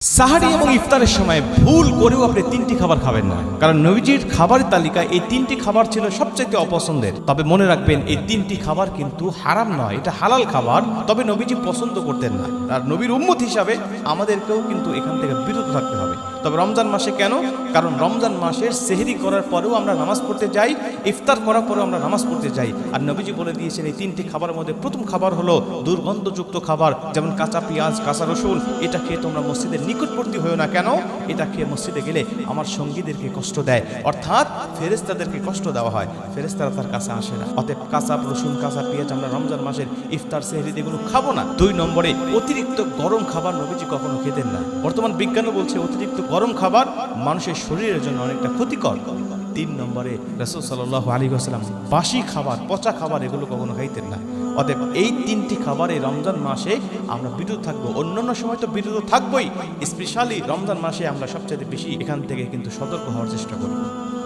সাহারি এবং ইফতারের সময় ভুল করেও আপনি তিনটি খাবার খাবেন না, কারণ নবীজির খাবারের তালিকায় এই তিনটি খাবার ছিল সবচেয়ে অপছন্দের। তবে মনে রাখবেন, এই তিনটি খাবার কিন্তু হারাম নয়, এটা হালাল খাবার, তবে নবীজি পছন্দ করতেন না। আর নবীর উম্মত হিসাবে আমাদেরকেও কিন্তু এখান থেকে বিরত থাকতে হবে। তবে রমজান মাসে কেন? কারণ রমজান মাসের সেহরি করার পরেও আমরা নামাজ পড়তে যাই, ইফতার করার পরেও আমরা নামাজ পড়তে যাই। আর নবীজি বলে দিয়েছেন এই তিনটি খাবারের মধ্যে প্রথম খাবার হলো দুর্গন্ধযুক্ত খাবার, যেমন কাঁচা পেঁয়াজ, কাঁচা রসুন। এটা খেয়ে তোমরা মসজিদের নিকটবর্তী হয়েও না। কেন? এটা খেয়ে মসজিদে গেলে আমার সঙ্গীদেরকে কষ্ট দেয়, অর্থাৎ ফেরেশতাদেরকে কষ্ট দেওয়া হয়, ফেরেশতারা তার কাছে আসে না। অতএব কাঁচা রসুন, কাঁচা পেঁয়াজ আমরা রমজান মাসের ইফতার সেহরি এগুলো খাবো না। 2 নম্বরে অতিরিক্ত গরম খাবার নবীজি কখনো খেতেন না। বর্তমান বিজ্ঞানও বলছে অতিরিক্ত গরম খাবার মানুষের শরীরের জন্য অনেকটা ক্ষতিকর। 3 নম্বরে রাসূল সাল্লাল্লাহু আলাইহি ওয়াসাল্লাম বাসি খাবার, পচা খাবার এগুলো কখনো খাইতেন না। অতএব এই 3টি খাবারে রমজান মাসে আমরা বিরত থাকবো। অন্যান্য সময় তো বিরত থাকবোই, স্পেশালি রমজান মাসে আমরা সবচেয়ে বেশি এখান থেকে কিন্তু সতর্ক হওয়ার চেষ্টা করব।